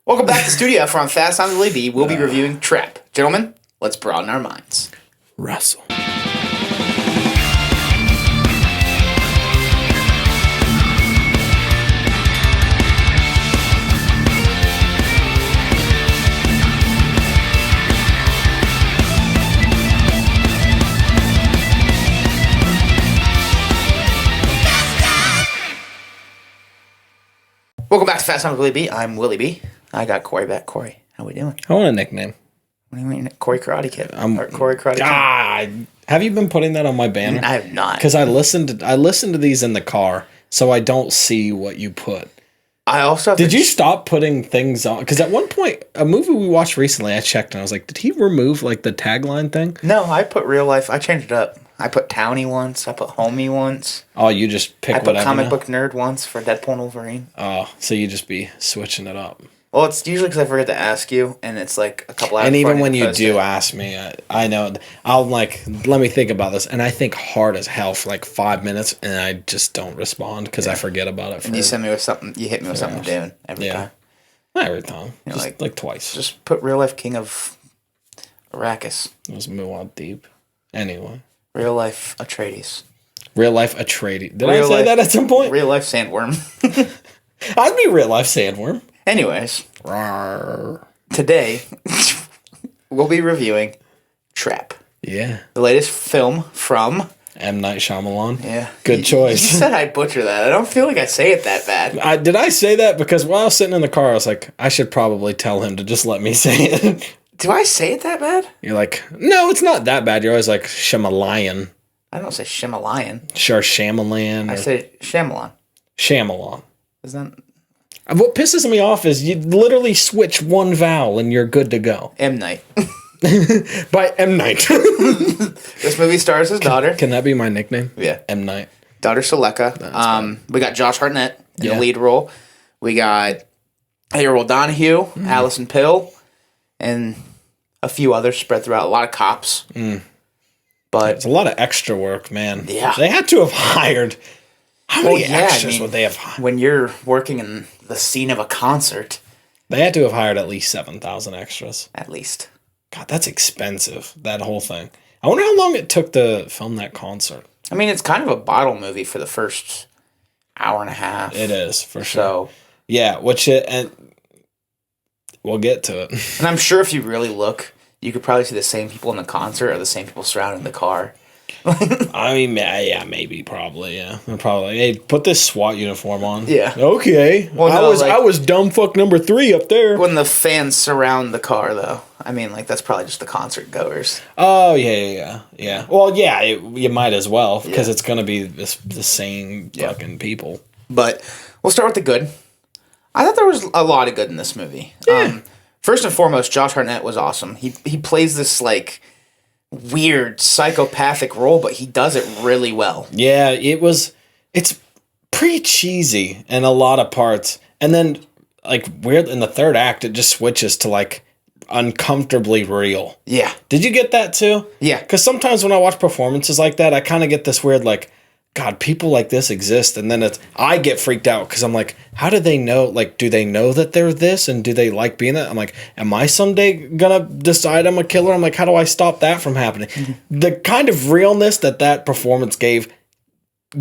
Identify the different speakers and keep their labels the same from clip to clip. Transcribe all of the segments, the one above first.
Speaker 1: Welcome back to Studio from Fast on the Willy B. We'll be reviewing Trap. Gentlemen, let's broaden our minds.
Speaker 2: Wrestle.
Speaker 1: Welcome back to Fast on the Willy B. I'm Willy B. I got Kory back. Kory, how we doing?
Speaker 2: I want a nickname.
Speaker 1: What do you mean? Kory Karate Kid. Or Kory Karate Kid.
Speaker 2: Have you been putting that on my banner?
Speaker 1: I have not.
Speaker 2: Because I listened to these in the car, so I don't see what you put.
Speaker 1: I also have
Speaker 2: Did you stop putting things on? Because at one point, a movie we watched recently, I checked and I was like, did he remove like the tagline thing?
Speaker 1: No, I put real life. I changed it up. I put Townie once. I put Homie once.
Speaker 2: Oh, you just pick whatever.
Speaker 1: I put Comic Book Nerd once for Deadpool and Wolverine.
Speaker 2: Oh, so you just be switching it up.
Speaker 1: Well, it's usually because I forget to ask you, and it's like a couple hours.
Speaker 2: And even when you do ask me, I know I'll like, let me think about this, and I think hard as hell for like 5 minutes, and I just don't respond because I forget about it.
Speaker 1: And you send me with something, you hit me with something doing every time.
Speaker 2: Not every time,
Speaker 1: you know,
Speaker 2: just like twice.
Speaker 1: Just put Real Life King of Arrakis.
Speaker 2: Let's move on deep. Anyway.
Speaker 1: Real Life Atreides.
Speaker 2: Real Life Atreides. Did I say that at some point?
Speaker 1: Real Life Sandworm.
Speaker 2: I'd be Real Life Sandworm.
Speaker 1: Anyways,
Speaker 2: Rawr.
Speaker 1: Today we'll be reviewing Trap.
Speaker 2: Yeah.
Speaker 1: The latest film from
Speaker 2: M. Night Shyamalan.
Speaker 1: Yeah.
Speaker 2: Good choice.
Speaker 1: You said I'd butcher that. I don't feel like I say it that bad.
Speaker 2: Did I say that? Because while I was sitting in the car, I was like, I should probably tell him to just let me say it.
Speaker 1: Do I say it that bad?
Speaker 2: You're like, no, it's not that bad. You're always like, Shyamalan.
Speaker 1: I don't say Shyamalan.
Speaker 2: Sure, Shyamalan.
Speaker 1: I say Shyamalan.
Speaker 2: Shyamalan.
Speaker 1: Is that...
Speaker 2: What pisses me off is you literally switch one vowel and you're good to go.
Speaker 1: M. Night.
Speaker 2: By M. Night.
Speaker 1: This movie stars his daughter.
Speaker 2: Can that be my nickname?
Speaker 1: Yeah.
Speaker 2: M. Night.
Speaker 1: Daughter Seleka. We got Josh Hartnett in the lead role. We got Errol Donahue, Allison Pill, and a few others spread throughout. A lot of cops. But
Speaker 2: it's a lot of extra work, man.
Speaker 1: Yeah.
Speaker 2: They had to have hired... How many extras would they have hired?
Speaker 1: When you're working in the scene of a concert...
Speaker 2: They had to have hired at least 7,000 extras.
Speaker 1: At least.
Speaker 2: God, that's expensive, that whole thing. I wonder how long it took to film that concert.
Speaker 1: I mean, it's kind of a bottle movie for the first hour and a half.
Speaker 2: It is, for sure.
Speaker 1: So,
Speaker 2: yeah, and we'll get to it.
Speaker 1: And I'm sure if you really look, you could probably see the same people in the concert or the same people surrounding the car.
Speaker 2: I mean, yeah, maybe, probably, yeah. Probably. Hey, put this SWAT uniform on.
Speaker 1: Yeah.
Speaker 2: Okay. Well, I was dumb fuck number 3 up there.
Speaker 1: When the fans surround the car, though. I mean, like, that's probably just the concert goers.
Speaker 2: Oh, yeah. Well, yeah, you might as well, because it's going to be the same fucking people.
Speaker 1: But we'll start with the good. I thought there was a lot of good in this movie.
Speaker 2: Yeah.
Speaker 1: First and foremost, Josh Hartnett was awesome. He plays this, like... weird psychopathic role, but he does it really well.
Speaker 2: Yeah, it's pretty cheesy in a lot of parts. And then like weird in the third act it just switches to like uncomfortably real.
Speaker 1: Yeah.
Speaker 2: Did you get that too?
Speaker 1: Yeah.
Speaker 2: Cuz sometimes when I watch performances like that, I kind of get this weird like God, people like this exist, and then I get freaked out because I'm like, how do they know? Like, do they know that they're this, and do they like being that? I'm like, am I someday gonna decide I'm a killer? I'm like, how do I stop that from happening? Mm-hmm. The kind of realness that performance gave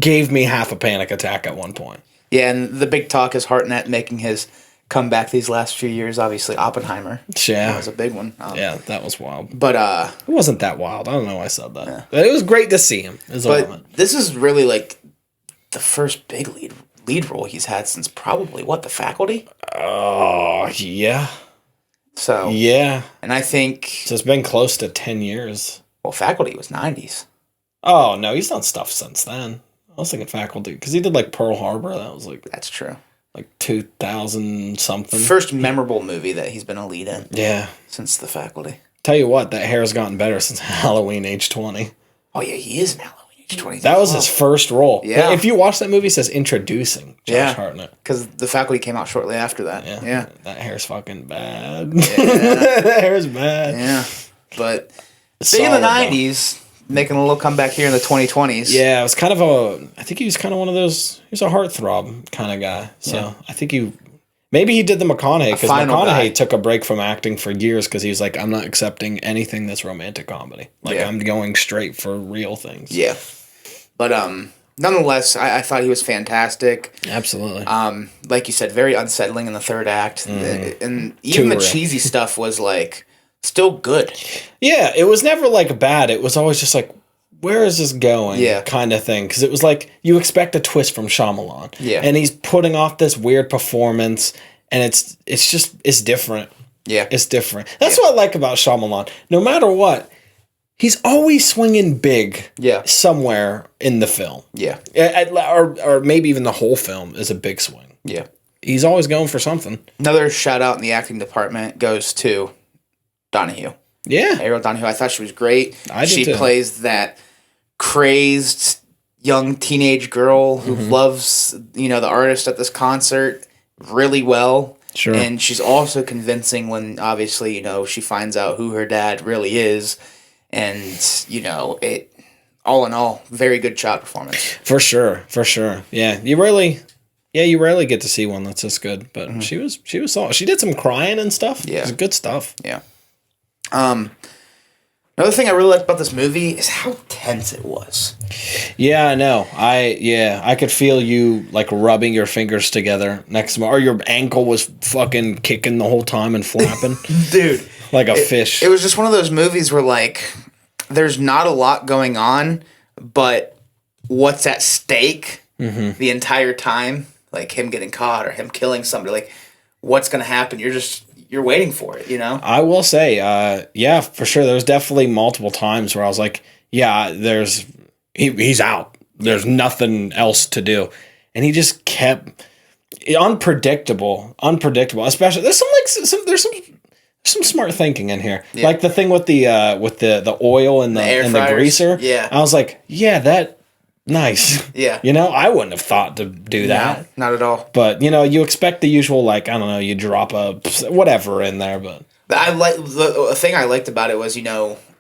Speaker 2: me half a panic attack at one point.
Speaker 1: Yeah, and the big talk is Hartnett making his comeback these last few years. Obviously, Oppenheimer.
Speaker 2: Yeah,
Speaker 1: that was a big one.
Speaker 2: Yeah, that was wild.
Speaker 1: But
Speaker 2: it wasn't that wild. I don't know why I said that. Yeah. But it was great to see him.
Speaker 1: But this is really like the first big lead role he's had since probably The Faculty.
Speaker 2: Oh yeah.
Speaker 1: So
Speaker 2: yeah,
Speaker 1: and I think
Speaker 2: so. It's been close to 10 years.
Speaker 1: Well, Faculty was 90s.
Speaker 2: Oh no, he's done stuff since then. I was thinking Faculty because he did like Pearl Harbor. That was like
Speaker 1: that's true.
Speaker 2: Like 2000 something.
Speaker 1: First memorable movie that he's been a lead in.
Speaker 2: Yeah.
Speaker 1: Since The Faculty.
Speaker 2: Tell you what, that hair's gotten better since Halloween age 20.
Speaker 1: Oh yeah, he is in Halloween age 20.
Speaker 2: That was his first role.
Speaker 1: Yeah.
Speaker 2: If you watch that movie, it says introducing Josh Hartnett.
Speaker 1: Because The Faculty came out shortly after that. Yeah.
Speaker 2: That hair's fucking bad.
Speaker 1: Yeah.
Speaker 2: That hair's bad.
Speaker 1: Yeah. But big in the 90s, making a little comeback here in the 2020s.
Speaker 2: Yeah, it was kind of I think he was kind of one of those, he was a heartthrob kind of guy. So I think Maybe he did the McConaughey, because
Speaker 1: McConaughey
Speaker 2: took a break from acting for years because he was like, I'm not accepting anything that's romantic comedy. Like, I'm going straight for real things.
Speaker 1: Yeah. But nonetheless, I thought he was fantastic.
Speaker 2: Absolutely.
Speaker 1: Like you said, very unsettling in the third act. And even the cheesy stuff was, like, still good.
Speaker 2: Yeah, it was never, like, bad. It was always just like, where is this going?
Speaker 1: Yeah.
Speaker 2: Kind of thing. Because it was like, you expect a twist from Shyamalan.
Speaker 1: Yeah.
Speaker 2: And he's putting off this weird performance, and it's different.
Speaker 1: Yeah.
Speaker 2: It's different. That's what I like about Shyamalan. No matter what, he's always swinging big somewhere in the film.
Speaker 1: Yeah.
Speaker 2: Or maybe even the whole film is a big swing.
Speaker 1: Yeah.
Speaker 2: He's always going for something.
Speaker 1: Another shout out in the acting department goes to Donahue.
Speaker 2: Yeah.
Speaker 1: Ariel Donahue. I thought she was great.
Speaker 2: She
Speaker 1: plays that crazed young teenage girl who loves, the artist at this concert really well.
Speaker 2: Sure.
Speaker 1: And she's also convincing when, obviously, she finds out who her dad really is. And, it, all in all, very good child performance.
Speaker 2: For sure. Yeah. You rarely get to see one that's this good, but she was solid. She did some crying and stuff.
Speaker 1: Yeah.
Speaker 2: It was good stuff.
Speaker 1: Yeah. Another thing I really liked about this movie is how tense it was.
Speaker 2: Yeah, I know. I could feel you like rubbing your fingers together next to me, or your ankle was fucking kicking the whole time and flapping.
Speaker 1: Dude.
Speaker 2: Like a fish.
Speaker 1: It was just one of those movies where, like, there's not a lot going on, but what's at stake the entire time, like him getting caught or him killing somebody, like, what's going to happen? You're waiting for it,
Speaker 2: I will say, yeah, for sure. There was definitely multiple times where I was like, yeah, he's out. There's nothing else to do. And he just kept unpredictable, especially there's some smart thinking in here. Yeah. Like the thing with the oil and the greaser.
Speaker 1: Yeah.
Speaker 2: I was like, yeah, that nice.
Speaker 1: Yeah.
Speaker 2: I wouldn't have thought to do that.
Speaker 1: No, not at all.
Speaker 2: But, you expect the usual, like, I don't know, you drop a whatever in there, but
Speaker 1: the thing I liked about it was,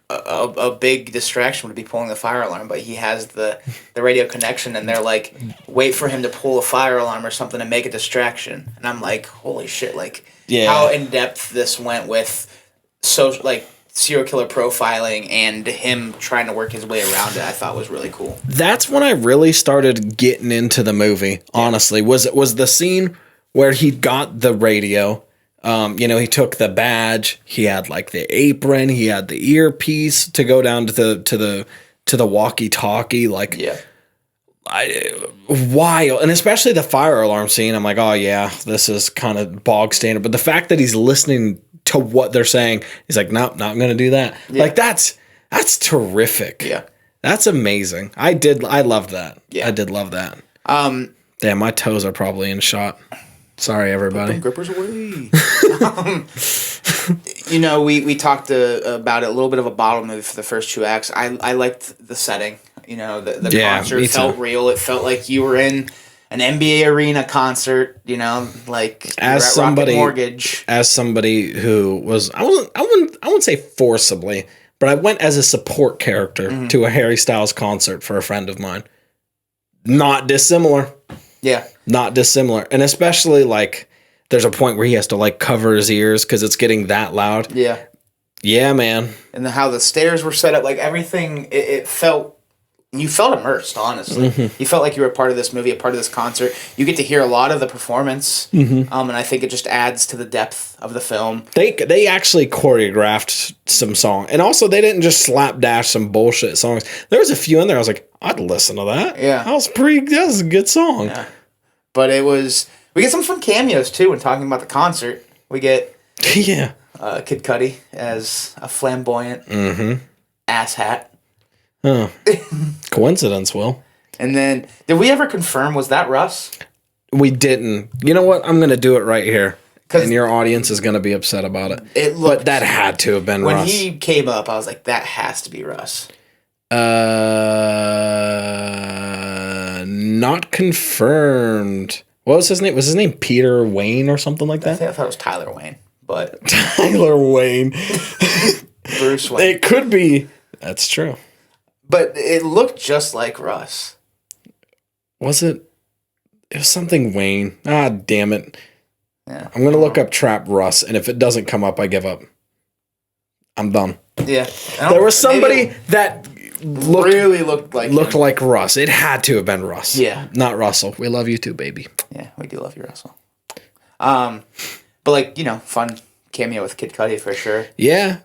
Speaker 1: a big distraction would be pulling the fire alarm, but he has the radio connection, and they're like, wait for him to pull a fire alarm or something to make a distraction. And I'm like, holy shit, like, how in depth this went with serial killer profiling and him trying to work his way around it, I thought was really cool.
Speaker 2: That's when I really started getting into the movie, honestly, was the scene where he got the radio. He took the badge, he had like the apron, he had the earpiece to go down to the walkie-talkie, like wild. And especially the fire alarm scene, I'm like, oh yeah, this is kind of bog standard. But the fact that he's listening to what they're saying, he's like, nope, not gonna do that. Yeah. Like that's terrific.
Speaker 1: Yeah,
Speaker 2: that's amazing. I loved that. Yeah, I did love that. Damn, my toes are probably in shot. Sorry, everybody.
Speaker 1: Put them grippers away. We talked about it, a little bit of a bottle movie for the first two acts. I liked the setting. The concert felt real. It felt like you were in an NBA arena concert. Like
Speaker 2: as somebody, Mortgage. As somebody who was, I wouldn't say forcibly, but I went as a support character to a Harry Styles concert for a friend of mine. Not dissimilar.
Speaker 1: Yeah.
Speaker 2: Not dissimilar. And especially, like, there's a point where he has to, like, cover his ears because it's getting that loud.
Speaker 1: Yeah.
Speaker 2: Yeah, man.
Speaker 1: And how the stairs were set up, like, everything, it felt... You felt immersed, honestly. You felt like you were a part of this movie, a part of this concert. You get to hear a lot of the performance, and I think it just adds to the depth of the film.
Speaker 2: They actually choreographed some songs, and also they didn't just slapdash some bullshit songs. There was a few in there I was like, I'd listen to that.
Speaker 1: Yeah,
Speaker 2: that was a good song.
Speaker 1: Yeah. But we get some fun cameos too when talking about the concert. We get Kid Cudi as a flamboyant asshat.
Speaker 2: Huh. Coincidence, Will.
Speaker 1: And then, did we ever confirm, was that Russ?
Speaker 2: We didn't. You know what? I'm going to do it right here. And your audience is going to be upset about it. But that had to have been
Speaker 1: Russ.
Speaker 2: When
Speaker 1: he came up, I was like, that has to be Russ.
Speaker 2: Not confirmed. What was his name? Was his name Peter Wayne or something like that?
Speaker 1: I thought it was Tyler Wayne. But
Speaker 2: Tyler Wayne.
Speaker 1: Bruce Wayne.
Speaker 2: It could be. That's true.
Speaker 1: But it looked just like Russ.
Speaker 2: Was it? It was something Wayne. Ah, damn it.
Speaker 1: Yeah.
Speaker 2: I'm gonna look up Trap Russ, and if it doesn't come up, I give up. I'm done.
Speaker 1: Yeah.
Speaker 2: There was somebody that
Speaker 1: really looked
Speaker 2: like Russ. It had to have been Russ.
Speaker 1: Yeah.
Speaker 2: Not Russell. We love you too, baby.
Speaker 1: Yeah, we do love you, Russell. But like, fun cameo with Kid Cudi for sure.
Speaker 2: Yeah.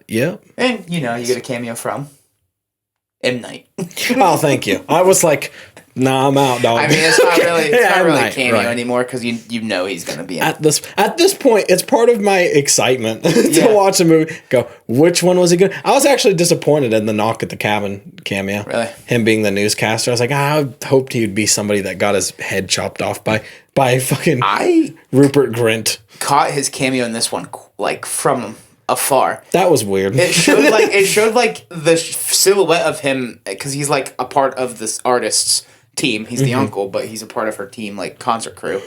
Speaker 1: And you get a cameo from M. Night.
Speaker 2: Oh, thank you. I was like, nah, I'm out, dog.
Speaker 1: I mean, it's not really a cameo
Speaker 2: right.
Speaker 1: anymore because you know he's gonna be in
Speaker 2: at this point. It's part of my excitement to watch a movie. Go, which one was he good? I was actually disappointed in the Knock at the Cabin cameo.
Speaker 1: Really,
Speaker 2: him being the newscaster. I was like, I hoped he'd be somebody that got his head chopped off by fucking Rupert Grint.
Speaker 1: Caught his cameo in this one like from afar.
Speaker 2: That was weird.
Speaker 1: It showed like the silhouette of him because he's like a part of this artist's team. He's the uncle, but he's a part of her team, like concert crew.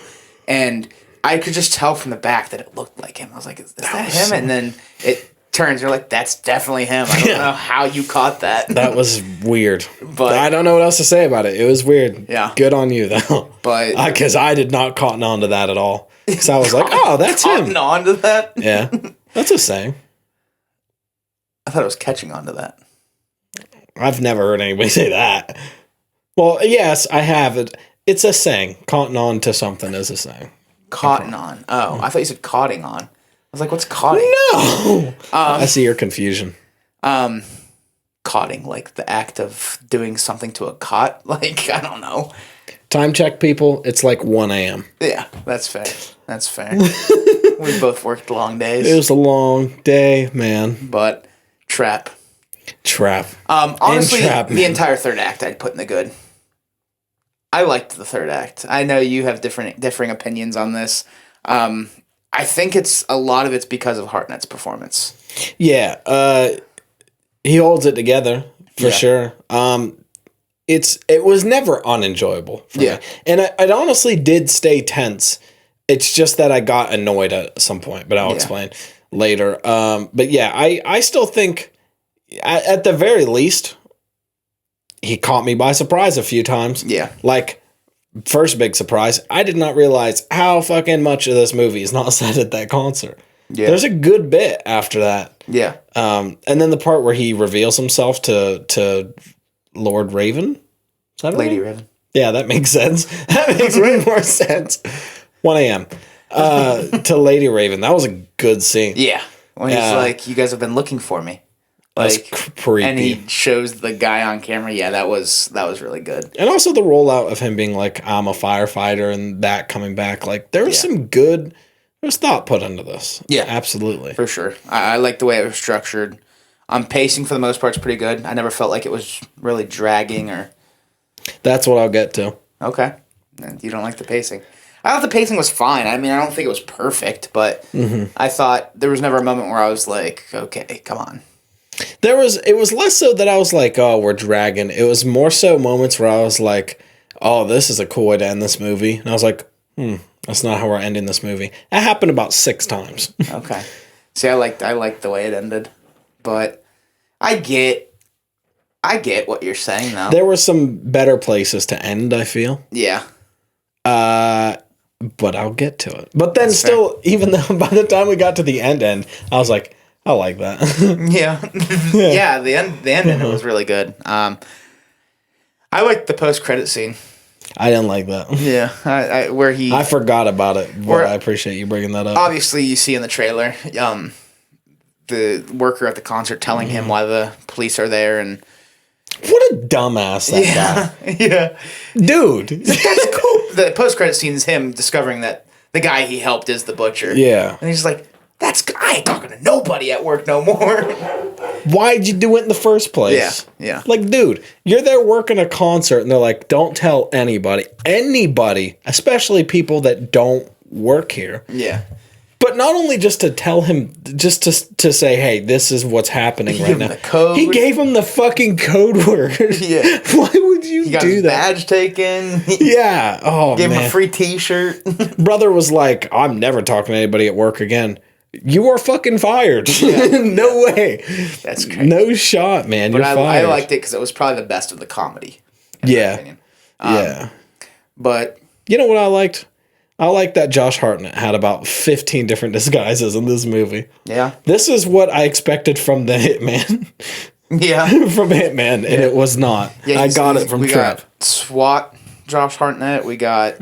Speaker 1: And I could just tell from the back that it looked like him. I was like, is that him? And then it turns, you're like, that's definitely him. I don't know how you caught that.
Speaker 2: That was weird.
Speaker 1: But
Speaker 2: I don't know what else to say about it. It was weird.
Speaker 1: Yeah.
Speaker 2: Good on you, though.
Speaker 1: But
Speaker 2: because I did not cotton on to that at all. So I was like, oh, that's him.
Speaker 1: Cotton on to that?
Speaker 2: Yeah. That's a saying.
Speaker 1: I thought it was catching on to that.
Speaker 2: I've never heard anybody say that. Well, yes, I have. It's a saying. Cotton on to something is a saying.
Speaker 1: Cotton on. Oh, I thought you said cotting on. I was like, what's cotting?
Speaker 2: No! I see your confusion.
Speaker 1: Cotting, like the act of doing something to a cot. Like, I don't know.
Speaker 2: Time check, people. It's like 1 a.m.
Speaker 1: Yeah, that's fair. That's fair. We both worked long days.
Speaker 2: It was a long day, man.
Speaker 1: But Trap. Honestly, the entire third act I'd put in the good. I liked the third act. I know you have differing opinions on this. I think a lot of it's because of Hartnett's performance.
Speaker 2: Yeah, he holds it together for sure. It was never unenjoyable for me. And I honestly did stay tense. It's just that I got annoyed at some point, but I'll explain later. But yeah, I still think at the very least, he caught me by surprise a few times. Yeah. Like, first big surprise, I did not realize how fucking much of this movie is not said at that concert. Yeah. There's a good bit after that. Yeah. And then the part where he reveals himself to Lord Raven. Is that
Speaker 1: Lady Raven.
Speaker 2: Yeah, that makes sense. That makes way more sense. 1 a.m. To Lady Raven. That was a good scene.
Speaker 1: Yeah. When he's like, you guys have been looking for me. Like, creepy. And he shows the guy on camera. Yeah, that was really good.
Speaker 2: And also the rollout of him being like, I'm a firefighter, and that coming back. Like, there was some good, there was thought put into this. Yeah. Absolutely.
Speaker 1: For sure. I like the way it was structured. Pacing for the most part is pretty good. I never felt like it was really dragging or...
Speaker 2: That's what I'll get to.
Speaker 1: Okay. You don't like the pacing. I thought the pacing was fine. I mean, I don't think it was perfect, but I thought there was never a moment where I was like, okay, come on.
Speaker 2: It was less so that I was like, oh, we're dragging. It was more so moments where I was like, oh, this is a cool way to end this movie. And I was like, that's not how we're ending this movie. That happened about 6 times.
Speaker 1: Okay. See, I liked the way it ended, but I get what you're saying though.
Speaker 2: There were some better places to end, I feel. Yeah. But I'll get to it. But then even though by the time we got to the end, I was like, I like that.
Speaker 1: Yeah. Yeah, the end was really good. I liked the post-credit scene.
Speaker 2: I didn't like that.
Speaker 1: Yeah, I
Speaker 2: forgot about it, but I appreciate you bringing that up.
Speaker 1: Obviously, you see in the trailer, the worker at the concert telling him why the police are there, and
Speaker 2: what a dumbass that guy. Yeah, dude,
Speaker 1: that's cool. The post-credit scene is him discovering that the guy he helped is the butcher. Yeah, and he's like, I ain't talking to nobody at work no more.
Speaker 2: Why'd you do it in the first place? Yeah. Like, dude, you're there working a concert, and they're like, don't tell anybody, especially people that don't work here. Yeah. But not only just to tell him, just to say, hey, this is what's happening right now. He gave him the fucking code word. Yeah. Why would you do that? He got his
Speaker 1: badge taken.
Speaker 2: Yeah. Oh,
Speaker 1: gave him a free t-shirt.
Speaker 2: Brother was like, I'm never talking to anybody at work again. You are fucking fired. Yeah. No way. That's crazy. No shot, man. But you're fired.
Speaker 1: I liked it because it was probably the best of the comedy.
Speaker 2: Yeah. Yeah.
Speaker 1: But
Speaker 2: you know what I liked? I like that Josh Hartnett had about 15 different disguises in this movie.
Speaker 1: Yeah.
Speaker 2: This is what I expected from the Hitman.
Speaker 1: Yeah.
Speaker 2: From Hitman, and it was not.
Speaker 1: Yeah,
Speaker 2: I got it from
Speaker 1: we
Speaker 2: Trap.
Speaker 1: got SWAT, Josh Hartnett. We got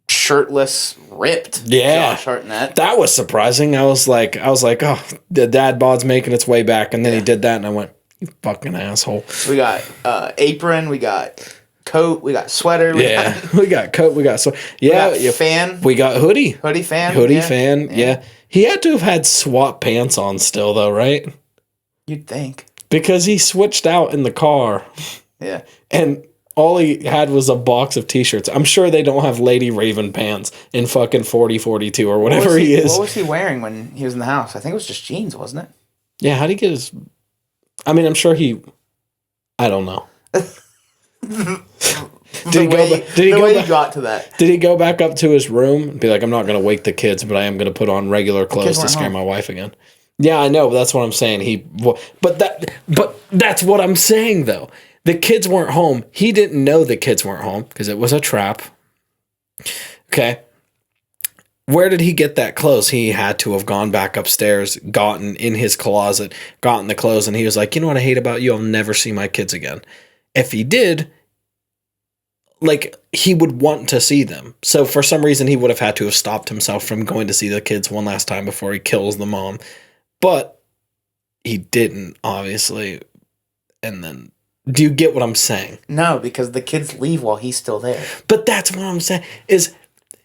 Speaker 1: shirtless, ripped Josh Hartnett.
Speaker 2: That was surprising. I was like, oh, the dad bod's making its way back, and then he did that, and I went, you fucking asshole.
Speaker 1: We got apron, we got coat, we got sweater.
Speaker 2: We got coat, we got
Speaker 1: fan.
Speaker 2: We got hoodie.
Speaker 1: Hoodie fan.
Speaker 2: Fan, yeah. He had to have had SWAT pants on still, though, right?
Speaker 1: You'd think. Because
Speaker 2: he switched out in the car.
Speaker 1: Yeah.
Speaker 2: And all he had was a box of t-shirts. I'm sure they don't have Lady Raven pants in fucking 4042 or whatever he is.
Speaker 1: What was he wearing when he was in the house? I think it was just jeans, wasn't it?
Speaker 2: Yeah, how'd he get his... I mean, I'm sure he... I don't know. Did he
Speaker 1: got to that?
Speaker 2: Did he go back up to his room and be like, I'm not going to wake the kids, but I am going to put on regular clothes to scare my wife again? Yeah, I know, but that's what I'm saying. But that's what I'm saying, though. The kids weren't home. He didn't know the kids weren't home because it was a trap. Okay. Where did he get that clothes? He had to have gone back upstairs, gotten in his closet, gotten the clothes, and he was like, you know what I hate about you? I'll never see my kids again. If he did, like, he would want to see them. So for some reason, he would have had to have stopped himself from going to see the kids one last time before he kills the mom. But he didn't, obviously. And then, do you get what I'm saying?
Speaker 1: No, because the kids leave while he's still there.
Speaker 2: But that's what I'm saying, is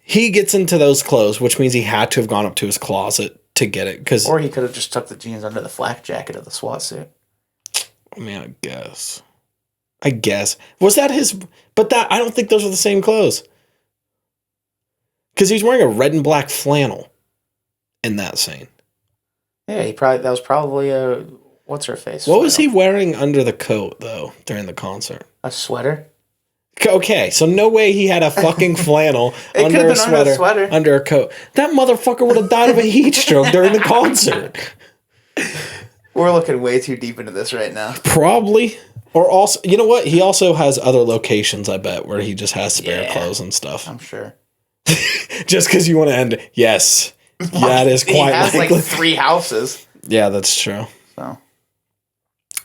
Speaker 2: he gets into those clothes, which means he had to have gone up to his closet to get it. Or
Speaker 1: he could have just tucked the jeans under the flak jacket of the SWAT suit.
Speaker 2: I mean, I guess. Was that his... But I don't think those are the same clothes. Because he's wearing a red and black flannel in that scene.
Speaker 1: Yeah, that was probably a... What's her face?
Speaker 2: What was he wearing under the coat, though, during the concert?
Speaker 1: A sweater?
Speaker 2: Okay, so no way he had a fucking flannel under a sweater, under a coat. That motherfucker would have died of a heat stroke during the concert.
Speaker 1: We're looking way too deep into this right now.
Speaker 2: Probably. Or also, you know what? He also has other locations, I bet, where he just has spare clothes and stuff.
Speaker 1: I'm sure.
Speaker 2: Just because you want to end it. Yes. Yeah, it is quite likely.
Speaker 1: He has like 3 houses.
Speaker 2: Yeah, that's true.
Speaker 1: So...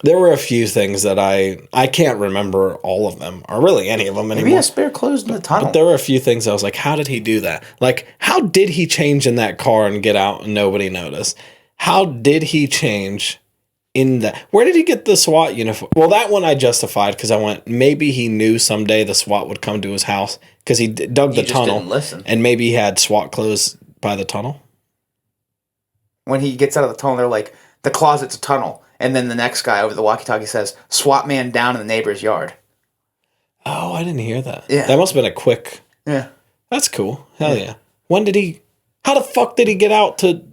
Speaker 2: There were a few things that I can't remember all of them, or really any of them anymore.
Speaker 1: Maybe he has spare clothes in the tunnel.
Speaker 2: But there were a few things I was like, how did he do that? Like, how did he change in that car and get out and nobody noticed? How did he change in that? Where did he get the SWAT uniform? Well, that one I justified because I went, maybe he knew someday the SWAT would come to his house because he dug the tunnel.
Speaker 1: Didn't listen.
Speaker 2: And maybe he had SWAT clothes by the tunnel.
Speaker 1: When he gets out of the tunnel, they're like, the closet's a tunnel. And then the next guy over the walkie-talkie says, SWAT man down in the neighbor's yard.
Speaker 2: Oh, I didn't hear that.
Speaker 1: Yeah.
Speaker 2: That must have been a quick...
Speaker 1: Yeah.
Speaker 2: That's cool. Hell yeah. When did he... How the fuck did he get out to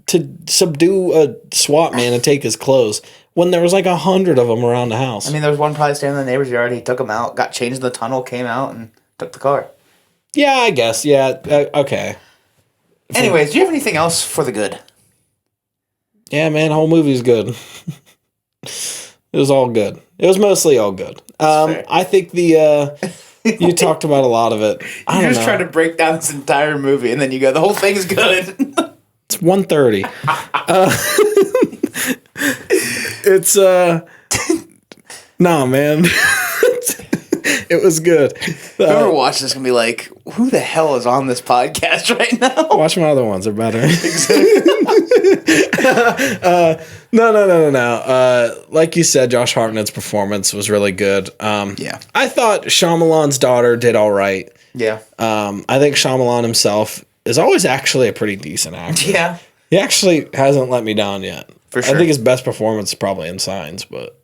Speaker 2: subdue a SWAT man and take his clothes when there was like 100 of them around the house?
Speaker 1: I mean, there was one probably standing in the neighbor's yard. He took them out, got changed in the tunnel, came out, and took the car.
Speaker 2: Yeah, I guess. Yeah. Okay.
Speaker 1: Anyways, do you have anything else for the good?
Speaker 2: Yeah, man. The whole movie's good. It was all good. It was mostly all good. I think you talked about a lot of it.
Speaker 1: You're just trying to break down this entire movie, and then you go, the whole thing is good.
Speaker 2: It's 1:30. It's nah, man. It was good.
Speaker 1: Whoever watches this is gonna be like, who the hell is on this podcast right now?
Speaker 2: Watch my other ones; they're better. No. Like you said, Josh Hartnett's performance was really good.
Speaker 1: Yeah,
Speaker 2: I thought Shyamalan's daughter did all right.
Speaker 1: Yeah.
Speaker 2: I think Shyamalan himself is always actually a pretty decent actor.
Speaker 1: Yeah.
Speaker 2: He actually hasn't let me down yet.
Speaker 1: For sure.
Speaker 2: I think his best performance is probably in Signs, but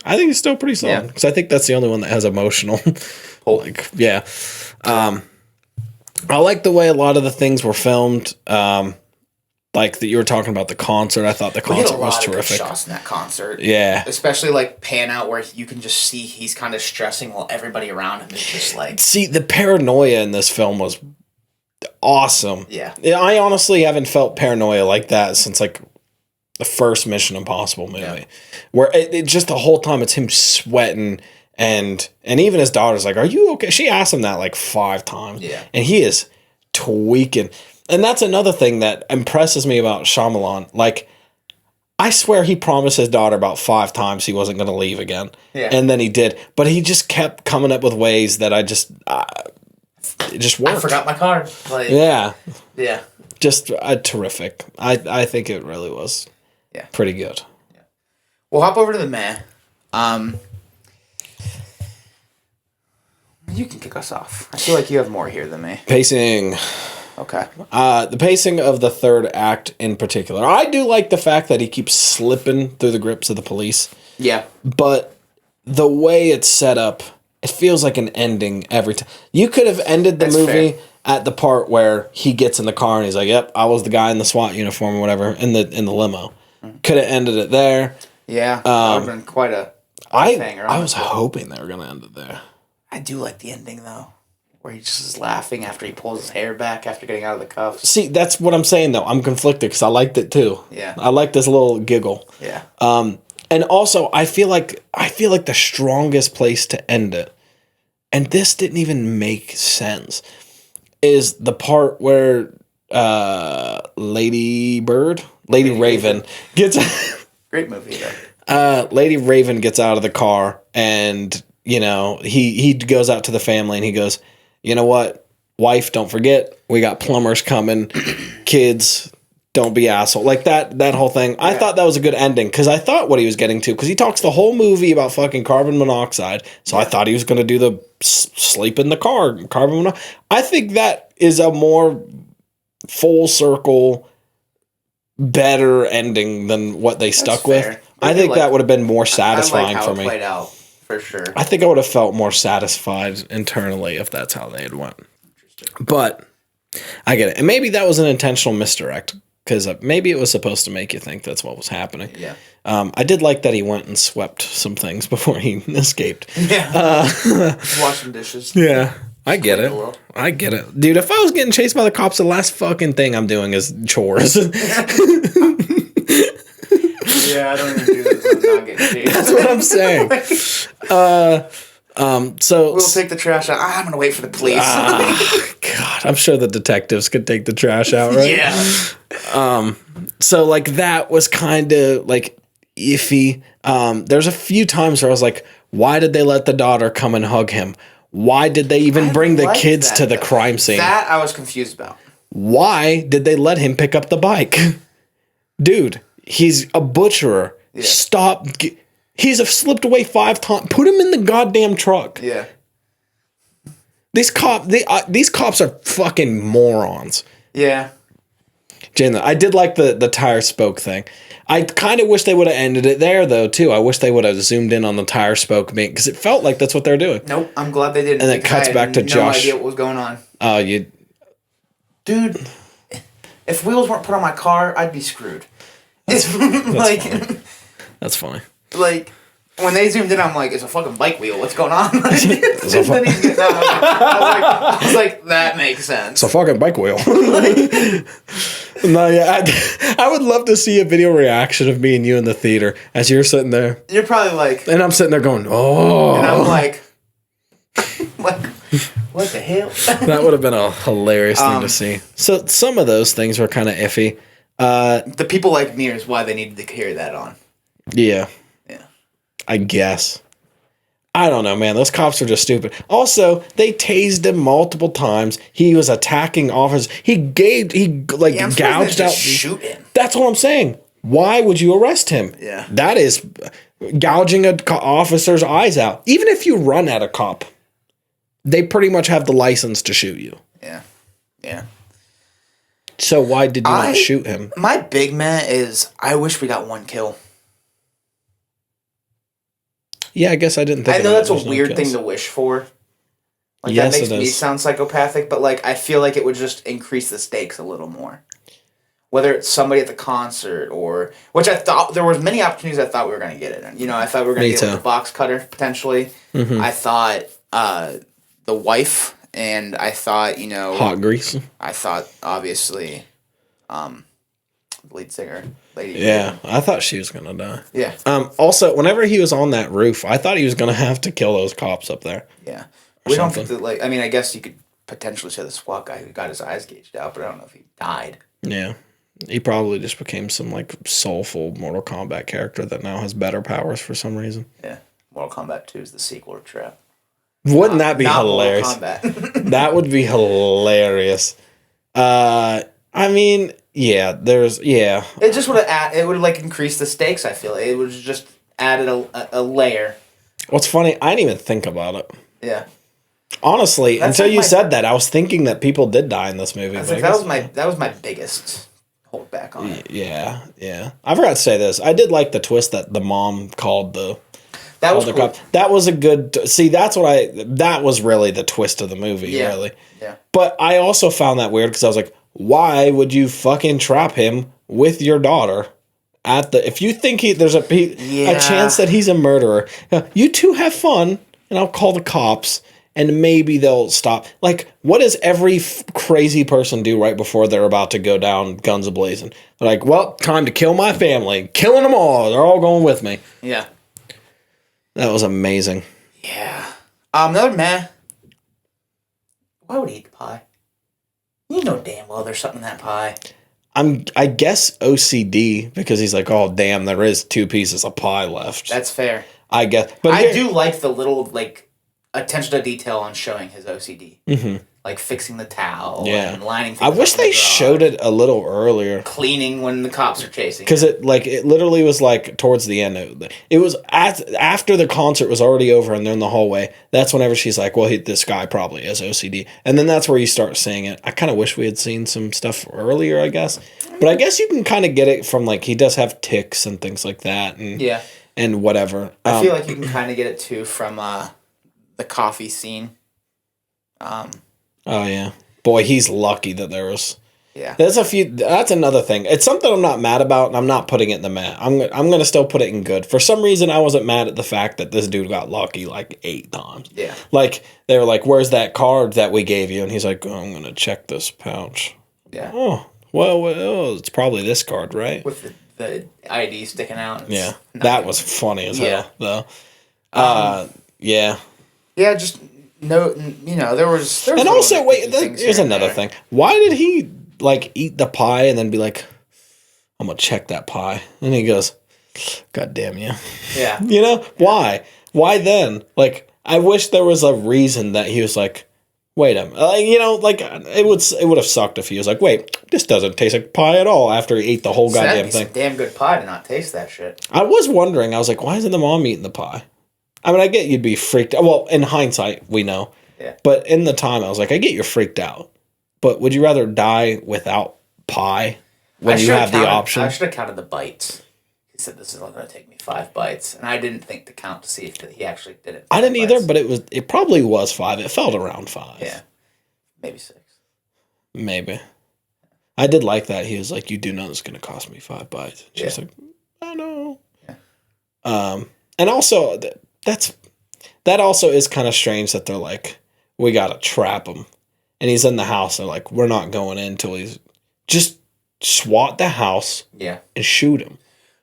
Speaker 2: I think he's still pretty solid because I think that's the only one that has emotional. Yeah. I like the way a lot of the things were filmed. Like that you were talking about the concert. I thought the concert was terrific.
Speaker 1: Shots in that concert.
Speaker 2: Yeah.
Speaker 1: Especially like pan out where you can just see he's kind of stressing while everybody around him is just like.
Speaker 2: See, the paranoia in this film was awesome.
Speaker 1: Yeah.
Speaker 2: I honestly haven't felt paranoia like that since like the first Mission Impossible movie, where it just the whole time it's him sweating And even his daughter's like, "Are you okay?" She asked him that like 5 times.
Speaker 1: Yeah.
Speaker 2: And he is tweaking. And that's another thing that impresses me about Shyamalan. Like, I swear he promised his daughter about 5 times he wasn't going to leave again.
Speaker 1: Yeah.
Speaker 2: And then he did. But he just kept coming up with ways that it just worked.
Speaker 1: I forgot my card. Like,
Speaker 2: yeah.
Speaker 1: Yeah.
Speaker 2: Just terrific. I think it really was pretty good.
Speaker 1: Yeah. We'll hop over to the meh. You can kick us off. I feel like you have more here than me.
Speaker 2: Pacing.
Speaker 1: Okay.
Speaker 2: The pacing of the third act in particular. I do like the fact that he keeps slipping through the grips of the police.
Speaker 1: Yeah.
Speaker 2: But the way it's set up, it feels like an ending every time. You could have ended the movie at the part where he gets in the car and he's like, "Yep, I was the guy in the SWAT uniform or whatever in the limo." Could have ended it there.
Speaker 1: Yeah. That would have been quite a thing.
Speaker 2: I was hoping they were going to end it there.
Speaker 1: I do like the ending, though, where he just is laughing after he pulls his hair back after getting out of the cuffs.
Speaker 2: See, that's what I'm saying, though. I'm conflicted because I liked it, too.
Speaker 1: Yeah.
Speaker 2: I like this little giggle.
Speaker 1: Yeah.
Speaker 2: And also, I feel like the strongest place to end it, and this didn't even make sense, is the part where Lady Raven gets...
Speaker 1: Great movie, though.
Speaker 2: Lady Raven gets out of the car and... You know, he goes out to the family and he goes, "You know what? Wife, don't forget, we got plumbers coming. Kids, don't be asshole." Like that whole thing. Yeah. I thought that was a good ending because I thought what he was getting to, because he talks the whole movie about fucking carbon monoxide. So I thought he was going to do the sleep in the car, carbon monoxide. I think that is a more full circle, better ending than what they stuck with. I think that would have been more satisfying for me.
Speaker 1: Played out. For sure.
Speaker 2: I think I would have felt more satisfied internally if that's how they had went. But I get it. And maybe that was an intentional misdirect, because maybe it was supposed to make you think that's what was happening.
Speaker 1: Yeah.
Speaker 2: I did like that he went and swept some things before he escaped.
Speaker 1: Yeah. Washing dishes.
Speaker 2: Yeah. I get it. I get it. Dude, if I was getting chased by the cops, the last fucking thing I'm doing is chores.
Speaker 1: Yeah, I don't even do this. I'm not getting chased.
Speaker 2: That's what I'm saying. So
Speaker 1: we'll take the trash out. I'm gonna wait for the police.
Speaker 2: God, I'm sure the detectives could take the trash out, right?
Speaker 1: Yeah.
Speaker 2: So like that was kind of like iffy. There's a few times where I was like, why did they let the daughter come and hug him? Why did they even bring the kids to the crime scene?
Speaker 1: That I was confused about.
Speaker 2: Why did they let him pick up the bike? Dude, he's a butcherer. Yeah. Stop. He's slipped away 5 times. Put him in the goddamn truck.
Speaker 1: Yeah.
Speaker 2: These cops are fucking morons.
Speaker 1: Yeah.
Speaker 2: Jane, I did like the tire spoke thing. I kind of wish they would have ended it there, though, too. I wish they would have zoomed in on the tire spoke, because it felt like that's what they're doing.
Speaker 1: Nope, I'm glad they didn't.
Speaker 2: And then it cuts back to Josh.
Speaker 1: No idea what was going on.
Speaker 2: Oh,
Speaker 1: Dude, if wheels weren't put on my car, I'd be screwed.
Speaker 2: That's
Speaker 1: funny.
Speaker 2: That's funny.
Speaker 1: Like, when they zoomed in, I'm like, it's a fucking bike wheel. What's going on? I was like, that makes sense.
Speaker 2: It's a fucking bike wheel. No, yeah, I would love to see a video reaction of me and you in the theater as you're sitting there.
Speaker 1: You're probably like...
Speaker 2: And I'm sitting there going, oh.
Speaker 1: And I'm like, what the hell?
Speaker 2: That would have been a hilarious thing to see. So some of those things were kind of iffy.
Speaker 1: The people like me is why they needed to carry that on.
Speaker 2: Yeah.
Speaker 1: Yeah.
Speaker 2: I guess. I don't know, man. Those cops are just stupid. Also, they tased him multiple times. He was attacking officers. He gouged out.
Speaker 1: Shoot him.
Speaker 2: That's what I'm saying. Why would you arrest him?
Speaker 1: Yeah.
Speaker 2: That is gouging an officer's eyes out. Even if you run at a cop, they pretty much have the license to shoot you.
Speaker 1: Yeah. Yeah.
Speaker 2: So why did you not shoot him?
Speaker 1: My big meh is I wish we got 1 kill.
Speaker 2: Yeah, I guess I didn't think
Speaker 1: I know that's a weird thing to wish for. Like,
Speaker 2: yes,
Speaker 1: that makes me sound psychopathic, but like I feel like it would just increase the stakes a little more. Whether it's somebody at the concert or... Which I thought... There was many opportunities I thought we were going to get it in. You know, I thought we were going to get it with the box cutter, potentially. Mm-hmm. I thought the wife, and I thought,
Speaker 2: hot grease.
Speaker 1: I thought, obviously, lead singer lady.
Speaker 2: Yeah, I thought she was gonna die.
Speaker 1: Yeah.
Speaker 2: Also, whenever he was on that roof, I thought he was gonna have to kill those cops up there.
Speaker 1: Yeah. We don't think that, like, I mean, I guess you could potentially say the SWAT guy who got his eyes gauged out, but I don't know if he died.
Speaker 2: Yeah. He probably just became some, like, soulful Mortal Kombat character that now has better powers for some reason.
Speaker 1: Yeah. Mortal Kombat 2 is the sequel to Trap.
Speaker 2: Wouldn't that be hilarious?
Speaker 1: Mortal Kombat.
Speaker 2: That would be hilarious. I mean, yeah,
Speaker 1: It just would have it would have, like, increased the stakes, I feel. It would have just added a layer.
Speaker 2: What's funny, I didn't even think about it.
Speaker 1: Yeah.
Speaker 2: Honestly, until you said that, I was thinking that people did die in this movie.
Speaker 1: That was my biggest holdback on it.
Speaker 2: Yeah. I forgot to say this. I did like the twist that the mom called the...
Speaker 1: That was cool.
Speaker 2: That was a good... See, that was really the twist of the movie, really.
Speaker 1: Yeah.
Speaker 2: But I also found that weird because I was like, why would you fucking trap him with your daughter if you think there's a chance that he's a murderer, you two have fun, and I'll call the cops... And maybe they'll stop. Like, what does every crazy person do right before they're about to go down guns a-blazing? They're like, well, time to kill my family. Killing them all. They're all going with me.
Speaker 1: Yeah.
Speaker 2: That was amazing.
Speaker 1: Yeah. Another man. Why would he eat the pie? You know damn well there's something in that pie.
Speaker 2: I guess OCD, because he's like, oh, damn, there is 2 pieces of pie left.
Speaker 1: That's fair.
Speaker 2: I guess. But
Speaker 1: I do like the little, like, attention to detail on showing his OCD.
Speaker 2: Mm-hmm.
Speaker 1: Like fixing the towel and lining things
Speaker 2: I wish they showed it a little earlier.
Speaker 1: Cleaning when the cops are chasing.
Speaker 2: Because it literally was like towards the end. It was after the concert was already over and they're in the hallway. That's whenever she's like, well, this guy probably has OCD. And then that's where you start seeing it. I kind of wish we had seen some stuff earlier, I guess. But I guess you can kind of get it from, like, he does have tics and things like that. And, and whatever.
Speaker 1: I feel like you can kind of get it too from... the coffee scene.
Speaker 2: Oh yeah, boy, he's lucky that there was.
Speaker 1: Yeah,
Speaker 2: That's another thing. It's something I'm not mad about, and I'm not putting it in the mad. I'm gonna still put it in good. For some reason, I wasn't mad at the fact that this dude got lucky like 8 times.
Speaker 1: Yeah,
Speaker 2: like they were like, "Where's that card that we gave you?" And he's like, "Oh, I'm gonna check this pouch."
Speaker 1: Yeah.
Speaker 2: Oh well, it's probably this card, right?
Speaker 1: With the ID sticking out.
Speaker 2: Yeah, that was funny as hell, though. Yeah.
Speaker 1: Yeah, just no. You know, there was
Speaker 2: and also, wait, here's another thing. Why did he like eat the pie and then be like, "I'm gonna check that pie"? And he goes, "God damn you!"
Speaker 1: Yeah.
Speaker 2: You know why? Why then? Like, I wish there was a reason that he was like, "Wait a minute." You know, like it would have sucked if he was like, "Wait, this doesn't taste like pie at all." After he ate the whole goddamn thing.
Speaker 1: Damn good pie to not taste that shit.
Speaker 2: I was wondering. I was like, "Why isn't the mom eating the pie?" I mean, I get you'd be freaked out. Well, in hindsight, we know.
Speaker 1: Yeah.
Speaker 2: But in the time, I was like, I get you're freaked out. But would you rather die without pie when you have the option?
Speaker 1: I should have counted the bites. He said, this is only going to take me 5 bites. And I didn't think to count to see if he actually did it.
Speaker 2: I didn't either, but it probably was 5. It felt around 5.
Speaker 1: Yeah. Maybe 6.
Speaker 2: Maybe. I did like that. He was like, you do know it's going to cost me 5 bites. She's like, I know. Yeah. And also... That also is kind of strange that they're like, we gotta trap him, and he's in the house. They're like, we're not going in until he's just SWAT the house, and shoot him.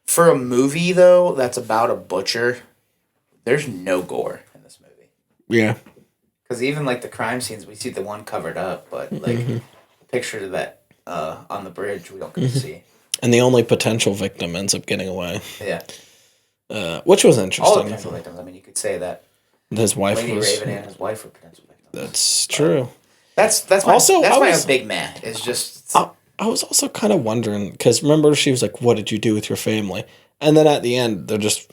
Speaker 1: For a movie though, that's about a butcher. There's no gore in this movie.
Speaker 2: Yeah,
Speaker 1: because even like the crime scenes, we see the one covered up, but like the picture of that on the bridge, we don't get to see.
Speaker 2: And the only potential victim ends up getting away.
Speaker 1: Yeah.
Speaker 2: Which was interesting.
Speaker 1: All the potential victims. I mean, you could say that
Speaker 2: his wife
Speaker 1: Lady Raven and his wife were potential victims.
Speaker 2: That's true.
Speaker 1: That's my, also that's my big man. It's just
Speaker 2: I was also kind of wondering because remember she was like, "What did you do with your family?" And then at the end they're just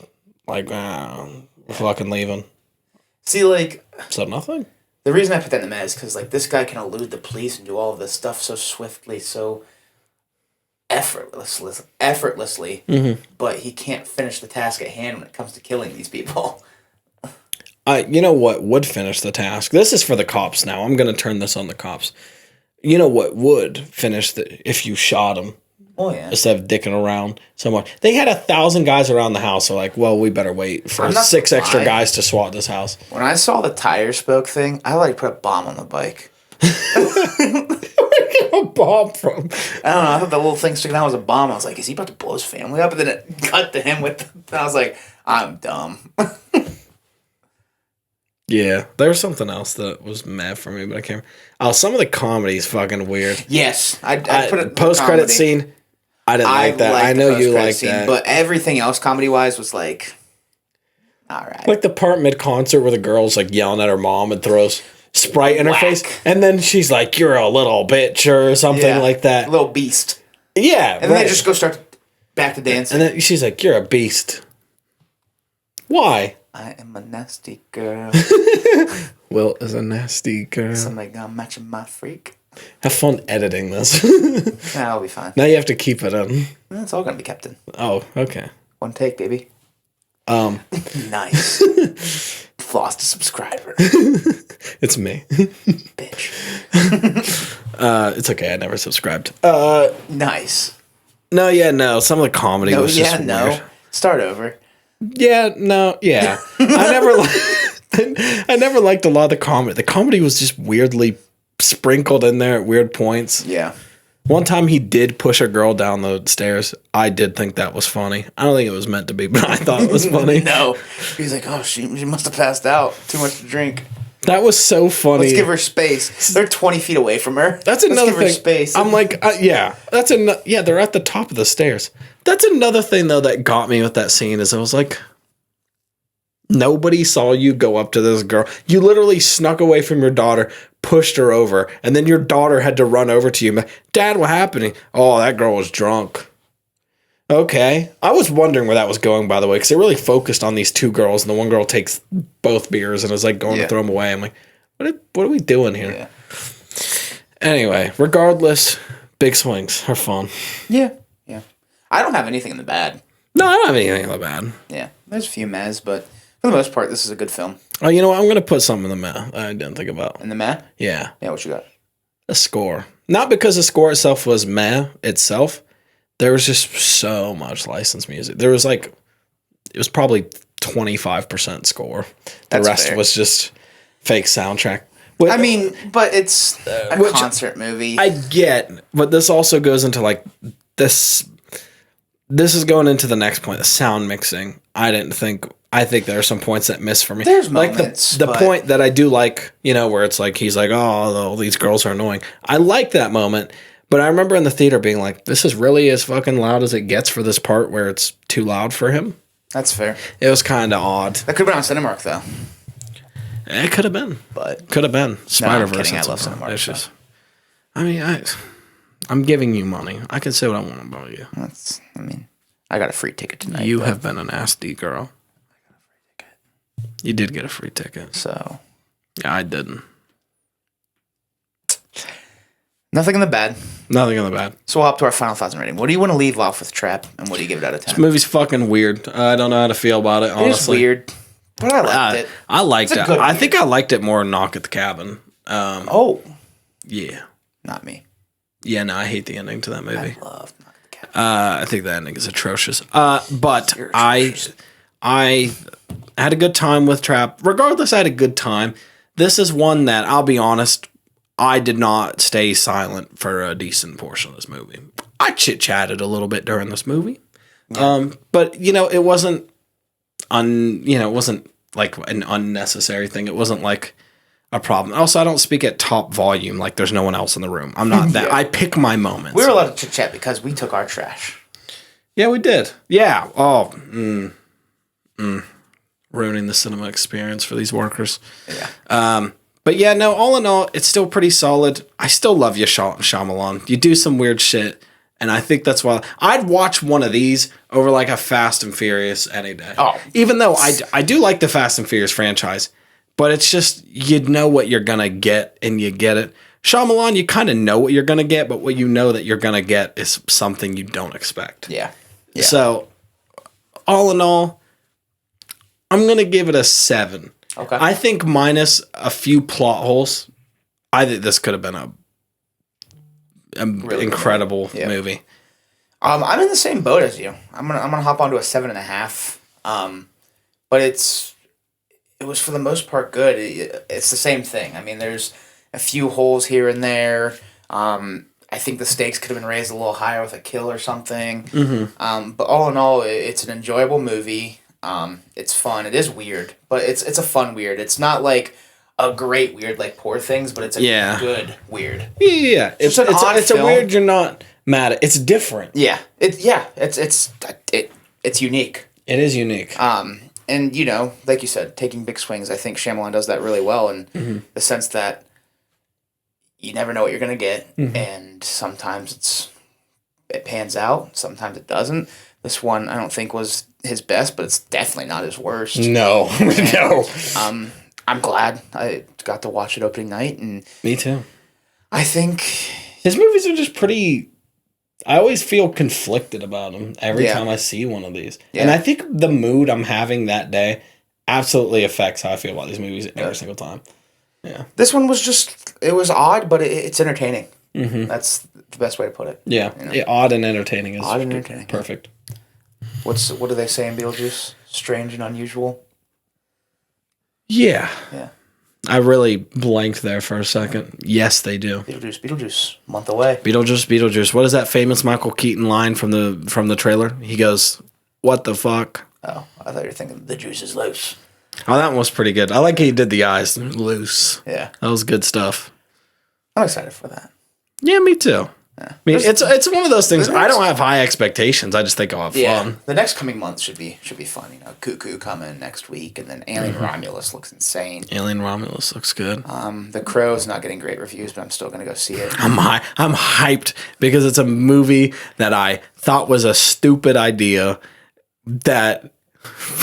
Speaker 2: like, we're fucking leaving.
Speaker 1: See, like,
Speaker 2: so nothing.
Speaker 1: The reason I put that in the man is because like this guy can elude the police and do all of this stuff so swiftly, so effortlessly, but he can't finish the task at hand when it comes to killing these people.
Speaker 2: You know what would finish the task? This is for the cops now. I'm going to turn this on the cops. You know what would finish if you shot him?
Speaker 1: Oh, yeah.
Speaker 2: Instead of dicking around so much. They had 1,000 guys around the house. So like, well, we better wait for 6 extra guys to SWAT this house.
Speaker 1: When I saw the tire spoke thing, I like put a bomb on the bike.
Speaker 2: a bomb from?
Speaker 1: I don't know. I thought the little thing sticking out was a bomb. I was like, is he about to blow his family up? And then it cut to him with. I was like, I'm dumb.
Speaker 2: Yeah, there was something else that was mad for me, but I can't. Some of the comedy is fucking weird.
Speaker 1: Yes, I put it
Speaker 2: post-credit scene. I didn't like that. I know you like that,
Speaker 1: but everything else comedy-wise was like, all right.
Speaker 2: Like the part mid-concert where the girl's like yelling at her mom and throws Sprite in her face, and then she's like, "You're a little bitch" or something like that.
Speaker 1: Little beast.
Speaker 2: Yeah,
Speaker 1: and then they just go start back to dancing,
Speaker 2: and then she's like, "You're a beast." Why?
Speaker 1: I am a nasty girl.
Speaker 2: Will is a nasty girl.
Speaker 1: Somebody gonna match my freak.
Speaker 2: Have fun editing this.
Speaker 1: Nah, I'll be fine.
Speaker 2: Now you have to keep it in.
Speaker 1: It's all gonna be kept in.
Speaker 2: Oh, okay.
Speaker 1: One take, baby. Nice. Lost a subscriber.
Speaker 2: It's me.
Speaker 1: Bitch.
Speaker 2: It's okay. I never subscribed.
Speaker 1: Nice.
Speaker 2: No. Some of the comedy was just weird.
Speaker 1: Start over.
Speaker 2: Yeah. I never liked a lot of the comedy. The comedy was just weirdly sprinkled in there at weird points.
Speaker 1: Yeah.
Speaker 2: One time he did push a girl down the stairs. I did think that was funny. I don't think it was meant to be, but I thought it was funny.
Speaker 1: No. He's like, oh, she must have passed out. Too much to drink.
Speaker 2: That was so funny.
Speaker 1: Let's give her space. They're 20 feet away from her.
Speaker 2: That's another thing.
Speaker 1: Let's give her space.
Speaker 2: I'm like, yeah. They're at the top of the stairs. That's another thing, though, that got me with that scene is I was like, nobody saw you go up to this girl. You literally snuck away from your daughter, pushed her over, and then your daughter had to run over to you. Dad, what happened? Oh, that girl was drunk. Okay. I was wondering where that was going, by the way, because it really focused on these two girls, and the one girl takes both beers and is like going to throw them away. I'm like, what are we doing here?
Speaker 1: Yeah.
Speaker 2: Anyway, regardless, big swings are fun.
Speaker 1: Yeah. I don't have anything in the bad.
Speaker 2: No, I don't have anything in the bad.
Speaker 1: Yeah. There's a few mehs, but for the most part, this is a good film.
Speaker 2: Oh, you know what? I'm going to put something in the meh I didn't think about.
Speaker 1: In the meh?
Speaker 2: Yeah.
Speaker 1: Yeah, what you got?
Speaker 2: The score. Not because the score itself was meh itself. There was just so much licensed music. There was it was probably 25% score. The rest was just fake soundtrack.
Speaker 1: I mean, but it's a concert movie.
Speaker 2: I get, but this also goes into this. This is going into the next point, the sound mixing. I think there are some points that miss for me.
Speaker 1: There's moments.
Speaker 2: The point that I do like, where it's like, he's like, oh, all these girls are annoying. I like that moment, but I remember in the theater being like, this is really as fucking loud as it gets for this part where it's too loud for him.
Speaker 1: That's fair.
Speaker 2: It was kind of odd.
Speaker 1: That could have been on Cinemark, though.
Speaker 2: It could have been.
Speaker 1: But
Speaker 2: could have been. Spider-Verse.
Speaker 1: No, I love Cinemark.
Speaker 2: So. I mean, I'm giving you money. I can say what I want about you.
Speaker 1: I got a free ticket tonight.
Speaker 2: You have been an ass-D girl.
Speaker 1: I got a free ticket.
Speaker 2: You did get a free ticket.
Speaker 1: So.
Speaker 2: Yeah, I didn't.
Speaker 1: Nothing in the bad.
Speaker 2: Nothing in the bad.
Speaker 1: So we'll hop to our final thoughts and rating. What do you want to leave off with Trap, and what do you give it out of 10?
Speaker 2: This movie's fucking weird. I don't know how to feel about it, honestly.
Speaker 1: It is weird, but I liked it.
Speaker 2: I liked it. I think I liked it more than Knock at the Cabin. Yeah.
Speaker 1: Not me.
Speaker 2: Yeah, no, I hate the ending to that movie.
Speaker 1: I love Knock at the Cabin.
Speaker 2: I think the ending is atrocious. But I had a good time with Trap. Regardless, I had a good time. This is one that, I'll be honest, I did not stay silent for a decent portion of this movie. I chit-chatted a little bit during this movie. Yeah. But, it wasn't it wasn't like an unnecessary thing. It wasn't like a problem. Also, I don't speak at top volume like there's no one else in the room. I'm not that. I pick my moments.
Speaker 1: We were allowed to chit-chat because we took our trash.
Speaker 2: Yeah, we did. Yeah. Oh, ruining the cinema experience for these workers.
Speaker 1: Yeah.
Speaker 2: But yeah, no, all in all, it's still pretty solid. I still love you, Shyamalan. You do some weird shit, and I think that's why I'd watch one of these over like a Fast and Furious any day.
Speaker 1: Oh.
Speaker 2: Even though I do like the Fast and Furious franchise, but it's just, you know what you're going to get, and you get it. Shyamalan, you kind of know what you're going to get, but what you know that you're going to get is something you don't expect.
Speaker 1: Yeah.
Speaker 2: So, all in all, I'm going to give it a 7.
Speaker 1: Okay.
Speaker 2: I think minus a few plot holes, I think this could have been a really incredible movie.
Speaker 1: I'm in the same boat as you. I'm gonna hop onto a 7.5. But it was for the most part good. It's the same thing. I mean, there's a few holes here and there. I think the stakes could have been raised a little higher with a kill or something. But all in all, it's an enjoyable movie. It's fun. It is weird, but it's a fun weird. It's not like a great weird like Poor Things, but it's a good weird.
Speaker 2: Yeah. It's a weird you're not mad at. It's different.
Speaker 1: Yeah. It's unique.
Speaker 2: It is unique.
Speaker 1: And you know, like you said, taking big swings. I think Shyamalan does that really well in the sense that you never know what you're gonna get, and sometimes it pans out, sometimes it doesn't. This one I don't think was his best, but it's definitely not his worst.
Speaker 2: No, no.
Speaker 1: I'm glad I got to watch it opening night, and
Speaker 2: me too.
Speaker 1: I think
Speaker 2: his movies are just pretty. I always feel conflicted about them every time I see one of these, and I think the mood I'm having that day absolutely affects how I feel about these movies every single time. Yeah,
Speaker 1: this one was it was odd, but it's entertaining. That's the best way to put it.
Speaker 2: Yeah, you know? Odd and entertaining is perfect. What
Speaker 1: do they say in Beetlejuice? Strange and unusual.
Speaker 2: Yeah.
Speaker 1: Yeah.
Speaker 2: I really blanked there for a second. Yes, they do.
Speaker 1: Beetlejuice, month away.
Speaker 2: Beetlejuice. What is that famous Michael Keaton line from the trailer? He goes, "What the fuck?"
Speaker 1: Oh, I thought you were thinking the juice is loose.
Speaker 2: Oh, that one was pretty good. I like how he did the eyes loose.
Speaker 1: Yeah,
Speaker 2: that was good stuff.
Speaker 1: I'm excited for that.
Speaker 2: Yeah, me too. Yeah. I mean, it's one of those things. I don't have high expectations. I just think I'll have fun.
Speaker 1: The next coming months should be fun. You know, Cuckoo coming next week, and then Alien Romulus looks insane.
Speaker 2: Alien Romulus looks good.
Speaker 1: The Crow's not getting great reviews, but I'm still gonna go see it.
Speaker 2: I'm hyped because it's a movie that I thought was a stupid idea. That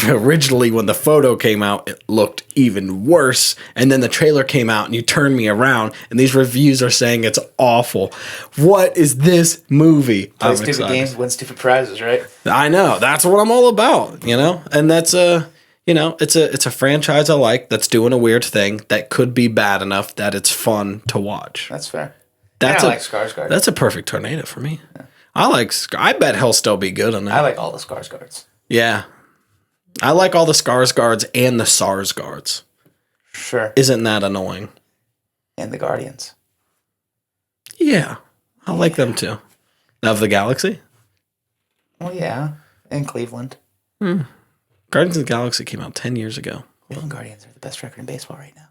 Speaker 2: originally, when the photo came out, it looked even worse. And then the trailer came out and you turned me around and these reviews are saying it's awful. What is this movie?
Speaker 1: Play stupid games, win stupid prizes, right?
Speaker 2: I know. That's what I'm all about, you know? And that's it's a franchise I like that's doing a weird thing that could be bad enough that it's fun to watch.
Speaker 1: That's fair.
Speaker 2: I
Speaker 1: like Skarsgård.
Speaker 2: That's a perfect tornado for me. Yeah. I bet he'll still be good on that.
Speaker 1: I like all the Skarsgårds.
Speaker 2: Yeah. I like all the Skarsgårds and the Sarsgaards.
Speaker 1: Sure.
Speaker 2: Isn't that annoying?
Speaker 1: And the Guardians.
Speaker 2: Yeah. I like them too. Of the Galaxy?
Speaker 1: Well, yeah. In Cleveland.
Speaker 2: Guardians of the Galaxy came out 10 years ago.
Speaker 1: Cleveland Guardians are the best record in baseball right now.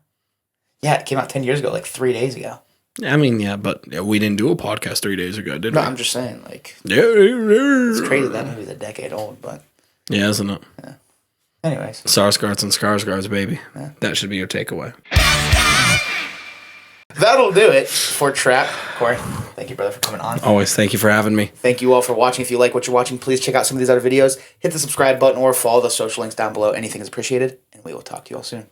Speaker 1: Yeah, it came out 10 years ago, like 3 days ago.
Speaker 2: I mean, yeah, but we didn't do a podcast 3 days ago, did we?
Speaker 1: No, I'm just saying, like... It's crazy that movie's a decade old, but...
Speaker 2: Yeah, isn't it?
Speaker 1: Yeah. Anyways.
Speaker 2: Sarsgaards and Skarsgårds, baby. Yeah. That should be your takeaway.
Speaker 1: That'll do it for Trap. Kory, thank you, brother, for coming on.
Speaker 2: Always. Thank you for having me.
Speaker 1: Thank you all for watching. If you like what you're watching, please check out some of these other videos. Hit the subscribe button or follow the social links down below. Anything is appreciated, and we will talk to you all soon.